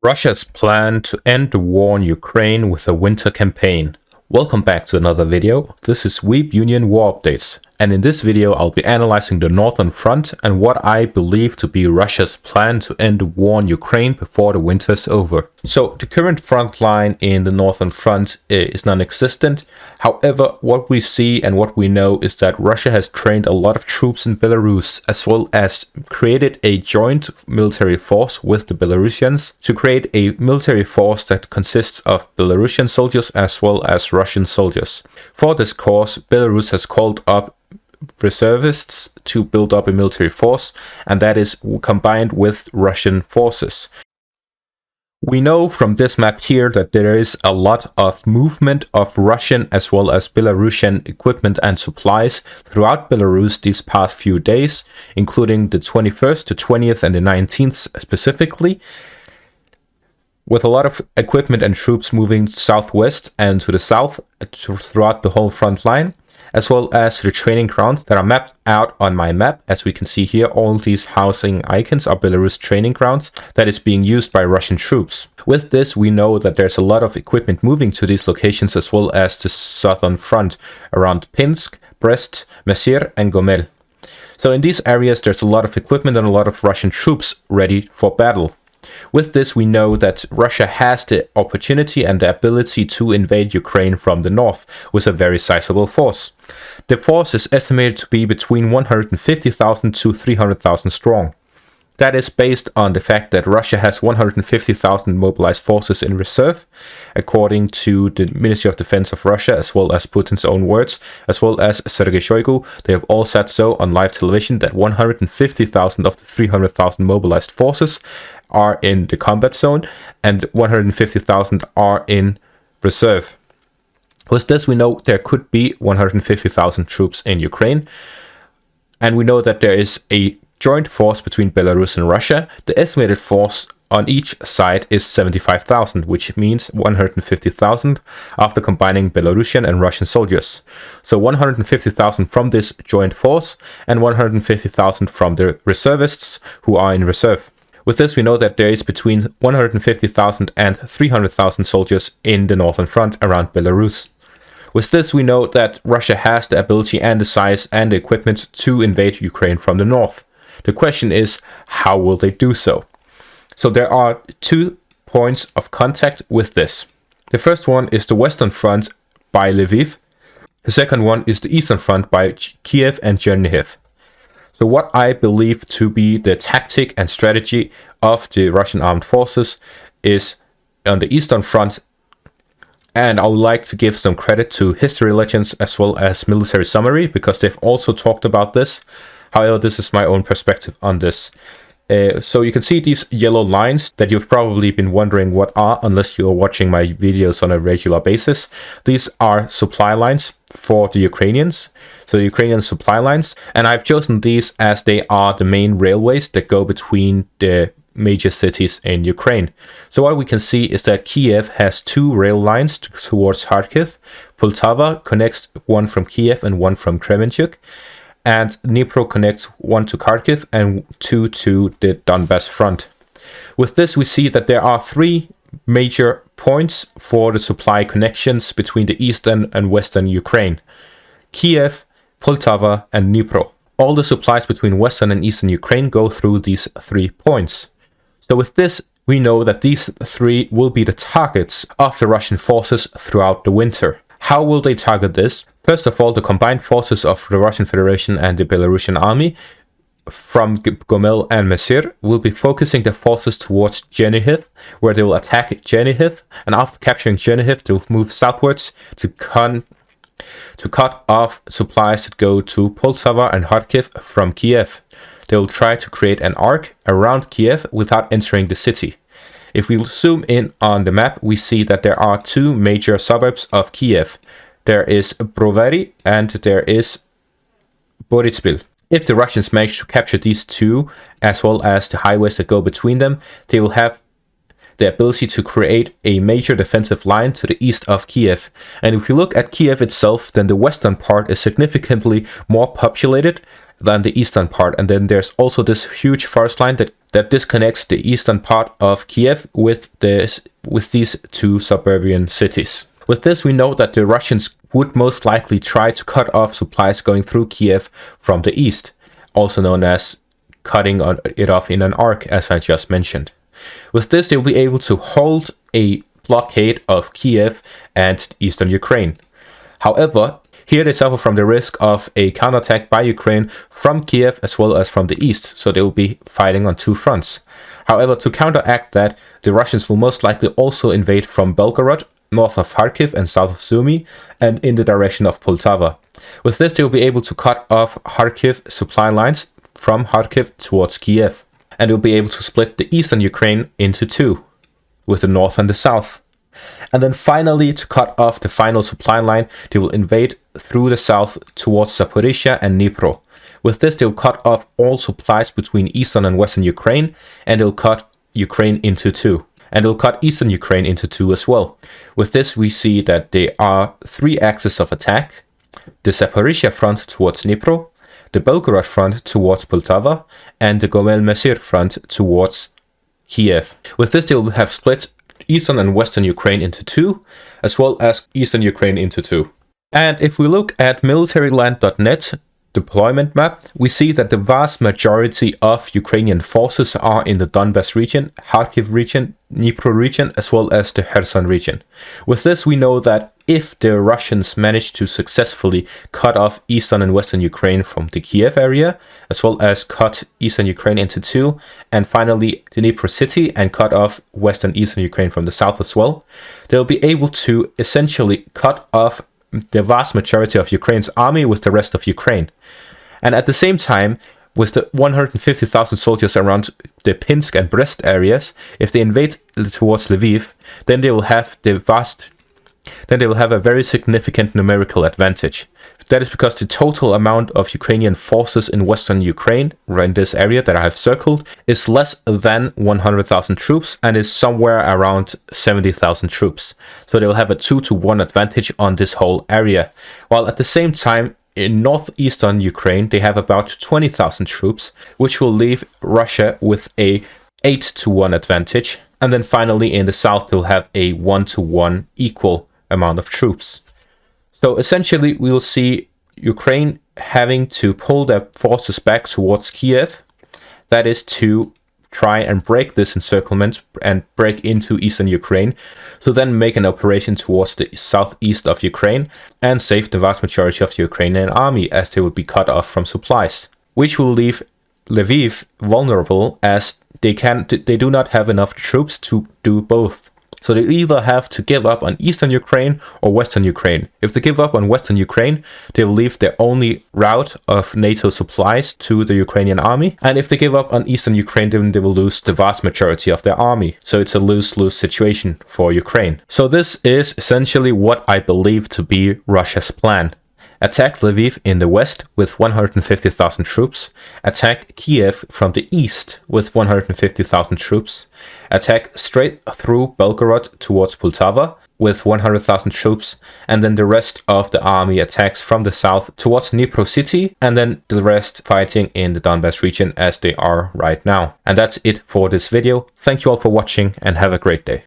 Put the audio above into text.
Russia's plan to end the war in Ukraine with a winter campaign. Welcome back to another video. This is Weeb Union War Updates, and in this video I'll be analyzing the Northern Front and what I believe to be Russia's plan to end the war in Ukraine before the winter's over. So the current front line in the Northern Front is non-existent. However, what we see and what we know is that Russia has trained a lot of troops in Belarus, as well as created a joint military force with the Belarusians to create a military force that consists of Belarusian soldiers as well as Russian soldiers. For this cause, Belarus has called up reservists to build up a military force, and that is combined with Russian forces. We know from this map here that there is a lot of movement of Russian as well as Belarusian equipment and supplies throughout Belarus these past few days, including the 21st, the 20th and the 19th specifically, with a lot of equipment and troops moving southwest and to the south throughout the whole front line, as well as the training grounds that are mapped out on my map. As we can see here, all these housing icons are Belarus training grounds that is being used by Russian troops. With this, we know that there's a lot of equipment moving to these locations as well as the southern front around Pinsk, Brest, Mezhyr and Gomel. So in these areas, there's a lot of equipment and a lot of Russian troops ready for battle. With this, we know that Russia has the opportunity and the ability to invade Ukraine from the north with a very sizable force. The force is estimated to be between 150,000 to 300,000 strong. That is based on the fact that Russia has 150,000 mobilized forces in reserve, according to the Ministry of Defense of Russia, as well as Putin's own words, as well as Sergei Shoigu. They have all said so on live television that 150,000 of the 300,000 mobilized forces are in the combat zone and 150,000 are in reserve. With this, we know there could be 150,000 troops in Ukraine, and we know that there is a joint force between Belarus and Russia. The estimated force on each side is 75,000, which means 150,000 after combining Belarusian and Russian soldiers. So 150,000 from this joint force and 150,000 from the reservists who are in reserve. With this, we know that there is between 150,000 and 300,000 soldiers in the Northern Front around Belarus. With this, we know that Russia has the ability and the size and the equipment to invade Ukraine from the north. The question is, how will they do so? So there are 2 points of contact with this. The first one is the Western Front by Lviv. The second one is the Eastern Front by Kiev and Chernihiv. So what I believe to be the tactic and strategy of the Russian armed forces is on the Eastern Front, and I would like to give some credit to history legends as well as military summary, because they've also talked about this. However, this is my own perspective on this. So you can see these yellow lines that you've probably been wondering what are, unless you're watching my videos on a regular basis. These are supply lines for the Ukrainians, so Ukrainian supply lines, and I've chosen these as they are the main railways that go between the major cities in Ukraine. So what we can see is that Kiev has 2 rail lines towards Kharkiv. Poltava connects one from Kiev and one from Kremenchuk, and Dnipro connects one to Kharkiv and 2 to the Donbass front. With this, we see that there are 3 major points for the supply connections between the eastern and western Ukraine: Kiev, Poltava, and Dnipro. All the supplies between western and eastern Ukraine go through these 3 points. So with this, we know that these 3 will be the targets of the Russian forces throughout the winter. How will they target this? First of all, the combined forces of the Russian Federation and the Belarusian army from Gomel and Mezhyr will be focusing their forces towards Chernihiv, where they will attack Chernihiv, and after capturing Chernihiv, they will move southwards to cut off supplies that go to Poltava and Kharkiv from Kiev. They will try to create an arc around Kiev without entering the city. If we zoom in on the map, we see that there are 2 major suburbs of Kiev. There is Brovary and there is Boryspil. If the Russians manage to capture these 2, as well as the highways that go between them, they will have the ability to create a major defensive line to the east of Kiev. And if you look at Kiev itself, then the western part is significantly more populated than the eastern part. And then there's also this huge forest line that disconnects the eastern part of Kiev with these two suburban cities. With this, we know that the Russians would most likely try to cut off supplies going through Kiev from the east, also known as cutting it off in an arc, as I just mentioned. With this, they'll be able to hold a blockade of Kiev and eastern Ukraine. However, here they suffer from the risk of a counterattack by Ukraine from Kiev as well as from the east, so they will be fighting on two fronts. However, to counteract that, the Russians will most likely also invade from Belgorod, north of Kharkiv and south of Sumy, and in the direction of Poltava. With this, they will be able to cut off Kharkiv supply lines from Kharkiv towards Kiev, and they'll be able to split the eastern Ukraine into two, with the north and the south. And then finally, to cut off the final supply line, they will invade through the south towards Zaporizhia and Dnipro. With this, they'll cut off all supplies between eastern and western Ukraine, and they'll cut Ukraine into two. And they'll cut eastern Ukraine into two as well. With this, we see that there are three axes of attack: the Zaporizhia front towards Dnipro, the Belgorod front towards Poltava, and the Gomel-Mesir front towards Kiev. With this, they will have split eastern and western Ukraine into two, as well as eastern Ukraine into two. And if we look at militaryland.net deployment map, we see that the vast majority of Ukrainian forces are in the Donbas region, Kharkiv region, Dnipro region, as well as the Kherson region. With this, we know that if the Russians manage to successfully cut off eastern and western Ukraine from the Kiev area, as well as cut eastern Ukraine into two, and finally Dnipro city and cut off western and eastern Ukraine from the south as well, they'll be able to essentially cut off the vast majority of Ukraine's army with the rest of Ukraine. And at the same time, with the 150,000 soldiers around the Pinsk and Brest areas, if they invade towards Lviv, then they will have a very significant numerical advantage. That is because the total amount of Ukrainian forces in western Ukraine, right in this area that I have circled, is less than 100,000 troops and is somewhere around 70,000 troops. So they will have a 2-to-1 advantage on this whole area. While at the same time, in northeastern Ukraine, they have about 20,000 troops, which will leave Russia with a 8-to-1 advantage. And then finally, in the south, they'll have a 1-to-1 equal amount of troops. So essentially, we'll see Ukraine having to pull their forces back towards Kiev. That is to try and break this encirclement and break into eastern Ukraine, to then make an operation towards the southeast of Ukraine and save the vast majority of the Ukrainian army, as they would be cut off from supplies, which will leave Lviv vulnerable, as they do not have enough troops to do both. So they either have to give up on eastern Ukraine or western Ukraine. If they give up on western Ukraine, they will leave their only route of NATO supplies to the Ukrainian army. And if they give up on eastern Ukraine, then they will lose the vast majority of their army. So it's a lose-lose situation for Ukraine. So this is essentially what I believe to be Russia's plan. Attack Lviv in the west with 150,000 troops, attack Kiev from the east with 150,000 troops, attack straight through Belgorod towards Poltava with 100,000 troops, and then the rest of the army attacks from the south towards Dnipro city, and then the rest fighting in the Donbas region as they are right now. And that's it for this video. Thank you all for watching and have a great day.